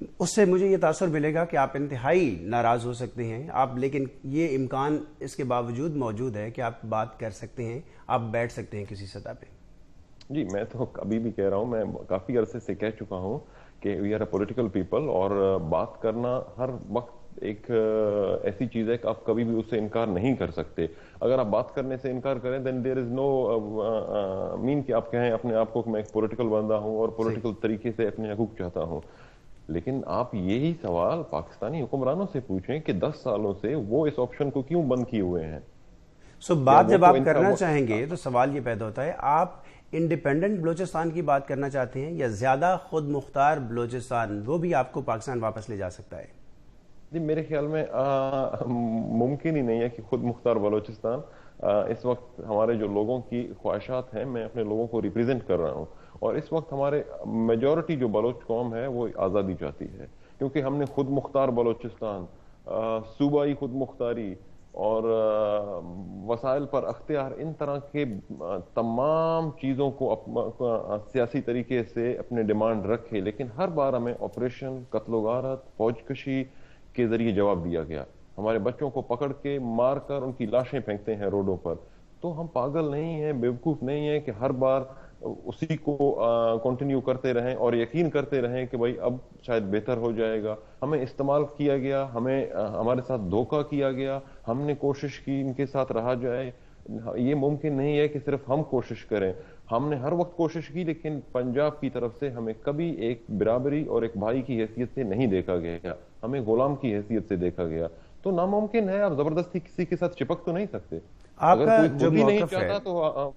اس سے مجھے یہ تاثر ملے گا کہ آپ انتہائی ناراض ہو سکتے ہیں آپ، لیکن یہ امکان اس کے باوجود موجود ہے کہ آپ بات کر سکتے ہیں، آپ بیٹھ سکتے ہیں کسی سطح پہ. جی میں تو ابھی بھی کہہ رہا ہوں، میں کافی عرصے سے کہہ چکا ہوں کہ we are a political people, اور بات کرنا ہر وقت ایک ایسی چیز ہے کہ آپ کبھی بھی اس سے انکار نہیں کر سکتے. اگر آپ بات کرنے سے انکار کریں دین دیر از نو مین کہ آپ کہیں اپنے آپ کو کہ میں ایک پولیٹیکل بندہ ہوں اور پولیٹیکل طریقے سے اپنے حقوق چاہتا ہوں. لیکن آپ یہی سوال پاکستانی حکمرانوں سے پوچھیں کہ 10 سالوں سے وہ اس آپشن کو کیوں بند کیے ہوئے ہیں. بات جب آپ کرنا چاہیں گے تو سوال یہ پیدا ہوتا ہے، آپ انڈیپینڈنٹ بلوچستان کی بات کرنا چاہتے ہیں یا زیادہ خود مختار بلوچستان، وہ بھی آپ کو پاکستان واپس لے جا سکتا ہے؟ جی میرے خیال میں ممکن ہی نہیں ہے کہ خود مختار بلوچستان. اس وقت ہمارے جو لوگوں کی خواہشات ہیں، میں اپنے لوگوں کو ریپریزنٹ کر رہا ہوں، اور اس وقت ہمارے میجورٹی جو بلوچ قوم ہے وہ آزادی چاہتی ہے، کیونکہ ہم نے خود مختار بلوچستان، صوبائی خود مختاری اور وسائل پر اختیار، ان طرح کے تمام چیزوں کو سیاسی طریقے سے اپنے ڈیمانڈ رکھے، لیکن ہر بار ہمیں آپریشن، قتل و غارت، فوج کشی کے ذریعے جواب دیا گیا. ہمارے بچوں کو پکڑ کے مار کر ان کی لاشیں پھینکتے ہیں روڈوں پر. تو ہم پاگل نہیں ہیں، بیوقوف نہیں ہیں کہ ہر بار اسی کو کنٹینیو کرتے رہیں اور یقین کرتے رہیں کہ بھائی اب شاید بہتر ہو جائے گا. ہمیں استعمال کیا گیا، ہمارے ساتھ دھوکہ کیا گیا، ہم نے کوشش کی ان کے ساتھ رہا جائے. یہ ممکن نہیں ہے کہ صرف ہم کوشش کریں. ہم نے ہر وقت کوشش کی، لیکن پنجاب کی طرف سے ہمیں کبھی ایک برابری اور ایک بھائی کی حیثیت سے نہیں دیکھا گیا، ہمیں غلام کی حیثیت سے دیکھا گیا. تو ناممکن ہے، آپ زبردستی کسی کے ساتھ چپک تو نہیں سکتے. اگر کوئی خود ہی نہیں چاہتا تو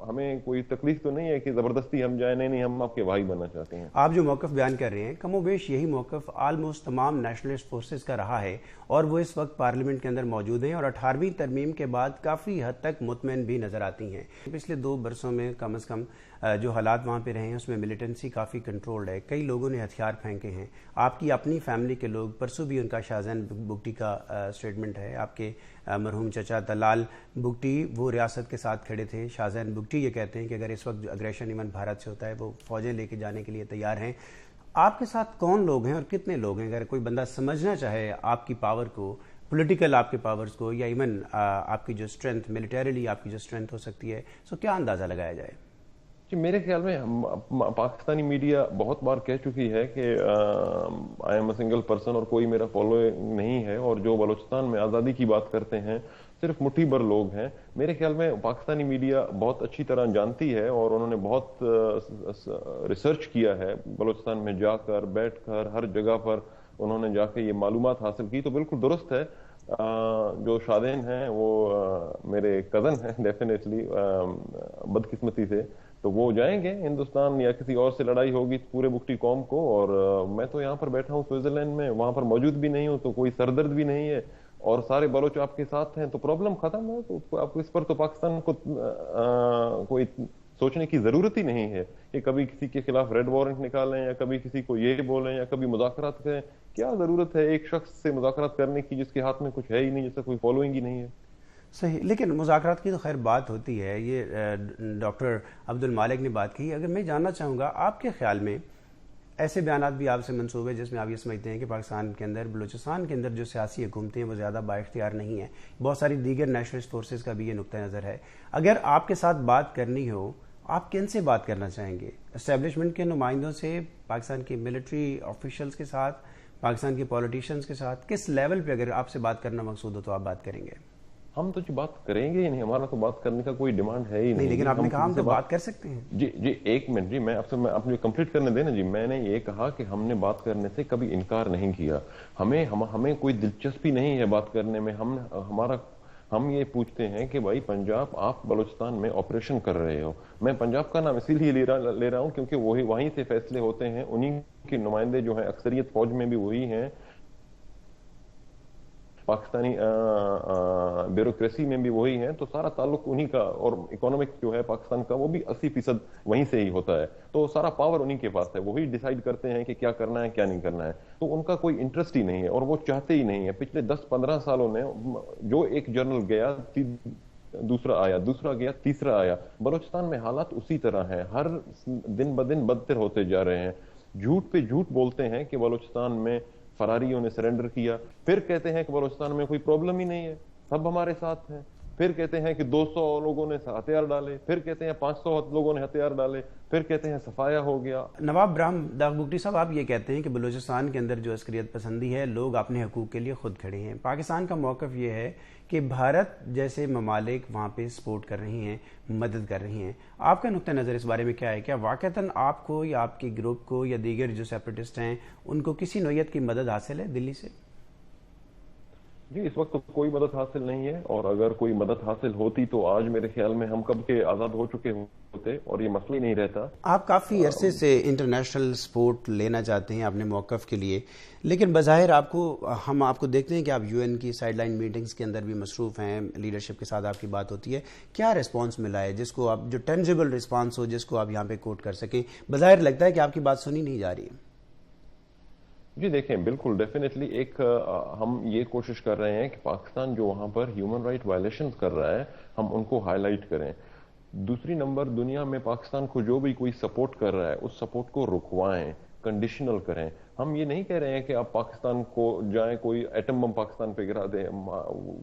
ہمیں کوئی تکلیف تو نہیں ہے کہ زبردستی ہم جائیں، نہیں ہم آپ کے بھائی بننا چاہتے ہیں. آپ جو موقف بیان کر رہے ہیں کم و بیش یہی موقف آلموسٹ تمام نیشنلسٹ فورسز کا رہا ہے، اور وہ اس وقت پارلیمنٹ کے اندر موجود ہیں اور 18ویں ترمیم کے بعد کافی حد تک مطمئن بھی نظر آتی ہیں. پچھلے 2 برسوں میں کم از کم جو حالات وہاں پہ رہے ہیں اس میں ملیٹنسی کافی کنٹرولڈ ہے، کئی لوگوں نے ہتھیار پھینکے ہیں. آپ کی اپنی فیملی کے لوگ، پرسوں بھی ان کا شاہزین بگٹی کا اسٹیٹمنٹ ہے، آپ کے مرحوم چچا دلال بگٹی وہ ریاست کے ساتھ کھڑے تھے. شاہزین بگٹی یہ کہتے ہیں کہ اگر اس وقت اگریشن ایون بھارت سے ہوتا ہے وہ فوجیں لے کے جانے کے لیے تیار ہیں. آپ کے ساتھ کون لوگ ہیں اور کتنے لوگ ہیں؟ اگر کوئی بندہ سمجھنا چاہے آپ کی پاور کو، پولیٹیکل آپ کے پاورز کو، یا ایون آپ کی جو اسٹرینتھ ملیٹریلی آپ کی جو اسٹرینتھ ہو سکتی ہے، سو کیا اندازہ لگایا جائے؟ جی میرے خیال میں پاکستانی میڈیا بہت بار کہہ چکی ہے کہ I am a single person اور کوئی میرا فالو نہیں ہے، اور جو بلوچستان میں آزادی کی بات کرتے ہیں صرف مٹھی بھر لوگ ہیں. میرے خیال میں پاکستانی میڈیا بہت اچھی طرح جانتی ہے، اور انہوں نے بہت ریسرچ کیا ہے بلوچستان میں جا کر، بیٹھ کر، ہر جگہ پر انہوں نے جا کے یہ معلومات حاصل کی. تو بالکل درست ہے، جو شادین ہیں وہ میرے کزن ہیں ڈیفینیٹلی، بدقسمتی سے تو وہ جائیں گے ہندوستان یا کسی اور سے لڑائی ہوگی پورے بگٹی قوم کو. اور میں تو یہاں پر بیٹھا ہوں سوئٹزرلینڈ میں، وہاں پر موجود بھی نہیں ہوں، تو کوئی سردرد بھی نہیں ہے، اور سارے بلوچ آپ کے ساتھ ہیں، تو پرابلم ختم ہے. تو آپ کو اس پر تو پاکستان کو کوئی سوچنے کی ضرورت ہی نہیں ہے کہ کبھی کسی کے خلاف ریڈ وارنٹ نکالیں یا کبھی کسی کو یہ بولیں یا کبھی مذاکرات کریں. کیا ضرورت ہے ایک شخص سے مذاکرات کرنے کی جس کے ہاتھ میں کچھ ہے ہی نہیں، جس کا کوئی فالوئنگ ہی نہیں ہے؟ صحیح، لیکن مذاکرات کی تو خیر بات ہوتی ہے. یہ ڈاکٹر عبد المالک نے بات کی. اگر میں جاننا چاہوں گا آپ کے خیال میں ایسے بیانات بھی آپ سے منسوب ہے جس میں آپ یہ سمجھتے ہیں کہ پاکستان کے اندر، بلوچستان کے اندر جو سیاسی حکومتیں ہیں وہ زیادہ با اختیار نہیں ہیں، بہت ساری دیگر نیشنلسٹ فورسز کا بھی یہ نقطہ نظر ہے. اگر آپ کے ساتھ بات کرنی ہو، آپ کن سے بات کرنا چاہیں گے؟ اسٹیبلشمنٹ کے نمائندوں سے، پاکستان کے ملٹری آفیشلز کے ساتھ، پاکستان کے پولیٹیشینز کے ساتھ؟ کس لیول پہ اگر آپ سے بات کرنا مقصود ہو تو آپ بات کریں گے؟ ہم تو بات کریں گے ہی نہیں، ہمارا تو بات کرنے کا کوئی ڈیمانڈ ہے ہی نہیں. لیکن آپ نے کہا ہم تو بات کر سکتے ہیں. جی ایک منٹ، جی میں آپ نے کمپلیٹ کرنے دینا. جی میں نے یہ کہا کہ ہم نے بات کرنے سے کبھی انکار نہیں کیا. ہمیں کوئی دلچسپی نہیں ہے بات کرنے میں. ہم یہ پوچھتے ہیں کہ بھائی پنجاب، آپ بلوچستان میں آپریشن کر رہے ہو. میں پنجاب کا نام اسی لیے لے رہا ہوں کیونکہ وہیں سے فیصلے ہوتے ہیں، انہیں کے نمائندے جو ہیں اکثریت فوج میں بھی وہی ہیں، پاکستانی بیوروکریسی میں بھی وہی ہیں. تو سارا تعلق انہی کا، اور اکانومک جو ہے پاکستان کا وہ بھی 80% وہیں سے ہی ہوتا ہے. تو سارا پاور انہی کے پاس ہے، وہی ڈیسائیڈ کرتے ہیں کہ کیا کرنا ہے کیا نہیں کرنا ہے. تو ان کا کوئی انٹرسٹ ہی نہیں ہے اور وہ چاہتے ہی نہیں ہے. پچھلے 10-15 سالوں میں جو ایک جنرل گیا، دوسرا آیا، دوسرا گیا، تیسرا آیا. بلوچستان میں حالات اسی طرح ہیں، ہر دن بدن بدتر ہوتے جا رہے ہیں. جھوٹ پہ جھوٹ بولتے ہیں کہ بلوچستان میں فراریوں نے سرنڈر کیا، پھر کہتے ہیں کہ بلوچستان میں کوئی پرابلم ہی نہیں ہے، سب ہمارے ساتھ ہیں، پھر کہتے ہیں کہ 200 لوگوں نے ہتھیار ڈالے، پھر کہتے ہیں 500 لوگوں نے ہتھیار ڈالے، پھر کہتے ہیں صفایا ہو گیا۔ نواب برہم داغ بگٹی صاحب، آپ یہ کہتے ہیں کہ بلوچستان کے اندر جو عسکریت پسندی ہے، لوگ اپنے حقوق کے لیے خود کھڑے ہیں، پاکستان کا موقف یہ ہے کہ بھارت جیسے ممالک وہاں پہ سپورٹ کر رہی ہیں، مدد کر رہی ہیں، آپ کا نقطہ نظر اس بارے میں کیا ہے؟ کیا واقعتاً آپ کو یا آپ کے گروپ کو یا دیگر جو سیپریٹسٹ ہیں ان کو کسی نوعیت کی مدد حاصل ہے دلی سے؟ جی اس وقت تو کوئی مدد حاصل نہیں ہے، اور اگر کوئی مدد حاصل ہوتی تو آج میرے خیال میں ہم کب کے آزاد ہو چکے ہوتے اور یہ مسئلہ ہی نہیں رہتا۔ آپ کافی عرصے سے انٹرنیشنل سپورٹ لینا چاہتے ہیں اپنے موقف کے لیے، لیکن بظاہر ہم آپ کو دیکھتے ہیں کہ آپ یو این کی سائیڈ لائن میٹنگز کے اندر بھی مصروف ہیں، لیڈرشپ کے ساتھ آپ کی بات ہوتی ہے، کیا ریسپانس ملا ہے جس کو آپ جو ٹینجیبل ریسپانس ہو جس کو آپ یہاں پہ کوٹ کر سکیں؟ بظاہر لگتا ہے کہ آپ کی بات سنی نہیں جا رہی ہے۔ جی دیکھیں، بالکل ڈیفینیٹلی ایک ہم یہ کوشش کر رہے ہیں کہ پاکستان جو وہاں پر ہیومن رائٹ وائلیشنز کر رہا ہے ہم ان کو ہائی لائٹ کریں۔ دوسری نمبر، دنیا میں پاکستان کو جو بھی کوئی سپورٹ کر رہا ہے اس سپورٹ کو رکوائیں، کنڈیشنل کریں۔ ہم یہ نہیں کہہ رہے ہیں کہ آپ پاکستان کو جائیں کوئی ایٹم بم پاکستان پہ گرا دیں،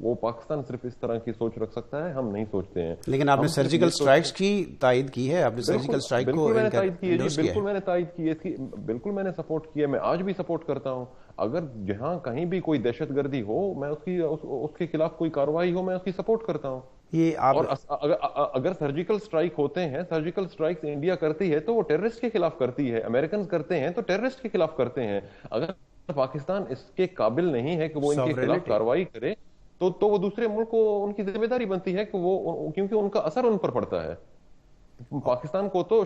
وہ پاکستان صرف اس طرح کی سوچ رکھ سکتا ہے، ہم نہیں سوچتے ہیں۔ لیکن آپ نے سرجیکل سٹرائکس کی تائید کی ہے، آپ نے سرجیکل سٹرائک کو بالکل میں نے تائید کی ہے جی، بالکل میں نے تائید کی ہے، بالکل میں نے سپورٹ کیا، میں آج بھی سپورٹ کرتا ہوں۔ اگر جہاں کہیں بھی کوئی دہشت گردی ہو، میں اس کے خلاف کوئی کارروائی ہو، میں اس کی سپورٹ کرتا ہوں۔ اور اگر سرجیکل سٹرائک ہوتے ہیں، سرجیکل سٹرائکس انڈیا کرتی ہے تو وہ ٹیررسٹ کے خلاف کرتی ہے، امریکنز کرتے ہیں تو ٹیررسٹ کے خلاف کرتے ہیں۔ اگر پاکستان اس کے قابل نہیں ہے کہ وہ ان کے خلاف کارروائی کرے تو وہ دوسرے ملک کو ان کی ذمہ داری بنتی ہے کہ وہ، کیونکہ ان کا اثر ان پر پڑتا ہے۔ پاکستان کو تو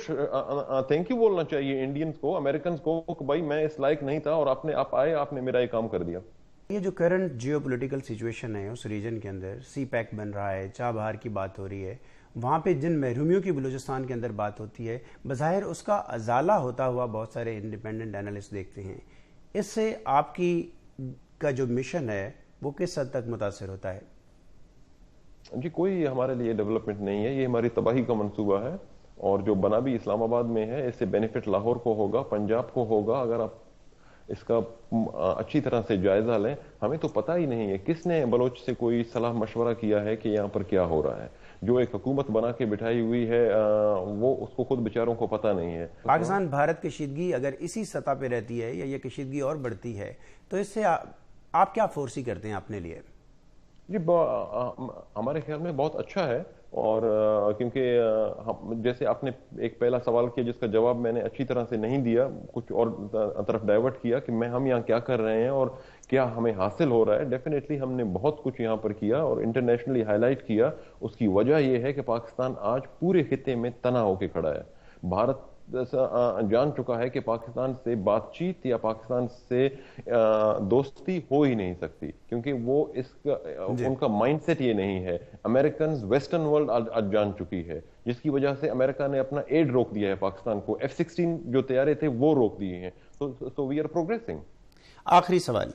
تھینک یو بولنا چاہیے انڈینز کو، امریکنز کو، کہ بھائی میں اس لائق نہیں تھا اور آپ آئے، آپ نے میرا یہ کام کر دیا۔ یہ جو کرنٹ جیو پولیٹیکل سچویشن ہے اس ریجن کے اندر، سی پیک بن رہا ہے، چاہ بہار کی بات ہو رہی ہے، وہاں پہ جن محرومیوں کی بلوچستان کے اندر بات ہوتی ہے، بظاہر اس کا ازالہ ہوتا ہوا بہت سارے انڈیپینڈنٹ اینالسٹ دیکھتے ہیں۔ اس سے آپ کی کا جو مشن ہے وہ کس حد تک متاثر ہوتا ہے؟ جی کوئی ہمارے لیے ڈیولپمنٹ نہیں ہے، یہ ہماری تباہی کا منصوبہ ہے، اور جو بنا بھی اسلام آباد میں ہے اس سے بینیفٹ لاہور کو ہوگا، پنجاب کو ہوگا۔ اگر آپ اس کا اچھی طرح سے جائزہ لیں، ہمیں تو پتہ ہی نہیں ہے کس نے بلوچ سے کوئی صلاح مشورہ کیا ہے کہ یہاں پر کیا ہو رہا ہے۔ جو ایک حکومت بنا کے بٹھائی ہوئی ہے وہ اس کو خود بیچاروں کو پتہ نہیں ہے۔ پاکستان بھارت کشیدگی اگر اسی سطح پہ رہتی ہے یا یہ کشیدگی اور بڑھتی ہے تو اس سے آپ کیا فورسی کرتے ہیں اپنے لیے؟ جی ہمارے خیال میں بہت اچھا ہے، اور کیونکہ جیسے آپ نے ایک پہلا سوال کیا جس کا جواب میں نے اچھی طرح سے نہیں دیا، کچھ اور طرف ڈائیورٹ کیا کہ ہم یہاں کیا کر رہے ہیں اور کیا ہمیں حاصل ہو رہا ہے۔ ڈیفینیٹلی ہم نے بہت کچھ یہاں پر کیا اور انٹرنیشنلی ہائی لائٹ کیا۔ اس کی وجہ یہ ہے کہ پاکستان آج پورے خطے میں تنہا ہو کے کھڑا ہے۔ بھارت جان چکا ہے کہ پاکستان سے بات چیت یا پاکستان سے دوستی ہو ہی نہیں سکتی، کیونکہ وہ ان کا مائنڈ سیٹ یہ نہیں ہے۔ امریکنز، ویسٹرن ورلڈ آج جان چکی ہے، جس کی وجہ سے امریکہ نے اپنا ایڈ روک دیا ہے پاکستان کو، F-16 جو طیارے تھے وہ روک دیے ہیں۔ So we are progressing۔ آخری سوال،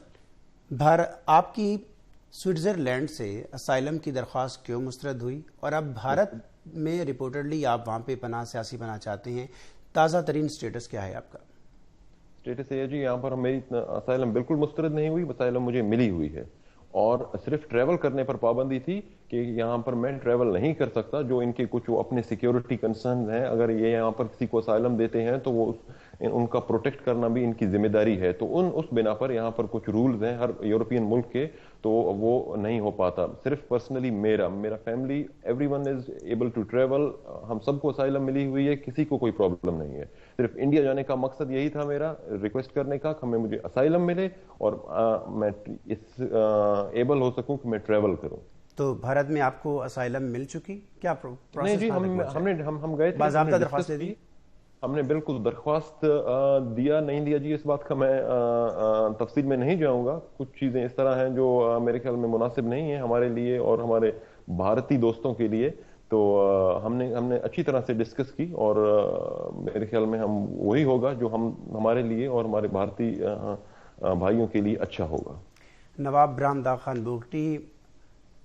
آپ کی سوئٹزرلینڈ سے اسائلم کی درخواست کیوں مسترد ہوئی، اور اب بھارت میں ریپورٹڈلی آپ وہاں پہ سیاسی پناہ چاہتے ہیں، تازہ ترین سٹیٹس کیا ہے آپ کا؟ سٹیٹس یہ ہے جی، یہاں پر میری اسائلم بالکل مسترد نہیں ہوئی، اسائلم مجھے ملی ہوئی ہے، اور صرف ٹریول کرنے پر پابندی تھی کہ یہاں پر میں ٹریول نہیں کر سکتا، جو ان کے کچھ اپنے سیکیورٹی کنسرنز ہیں۔ اگر یہ یہاں پر کسی کو اسائلم دیتے ہیں تو وہ ان کا پروٹیکٹ کرنا بھی ان کی ذمہ داری ہے، تو اس بنا پر یہاں پر کچھ رولز ہیں ہر یورپین ملک کے، تو وہ نہیں ہو پاتا۔ صرف پرسنلی میرا family, everyone is able to travel, ہم سب کو اسائلم ملی ہوئی ہے، کسی کو کوئی پرابلم نہیں ہے۔ صرف انڈیا جانے کا مقصد یہی تھا میرا، ریکویسٹ کرنے کا کہ مجھے اسائلم ملے اور میں ایبل ہو سکوں کہ میں ٹریول کروں۔ تو بھارت میں آپ کو اسائلم مل چکی؟ کیا نہیں جی، ہم گئے تھے، باضابطہ درخواست دی؟ ہم نے بالکل درخواست دیا نہیں دیا جی، اس بات کا میں تفصیل میں نہیں جاؤں گا۔ کچھ چیزیں اس طرح ہیں جو میرے خیال میں مناسب نہیں ہیں ہمارے لیے اور ہمارے بھارتی دوستوں کے لیے، تو ہم نے اچھی طرح سے ڈسکس کی، اور میرے خیال میں ہم وہی ہوگا جو ہمارے لیے اور ہمارے بھارتی بھائیوں کے لیے اچھا ہوگا۔ نواب برہم داغ خان بگٹی،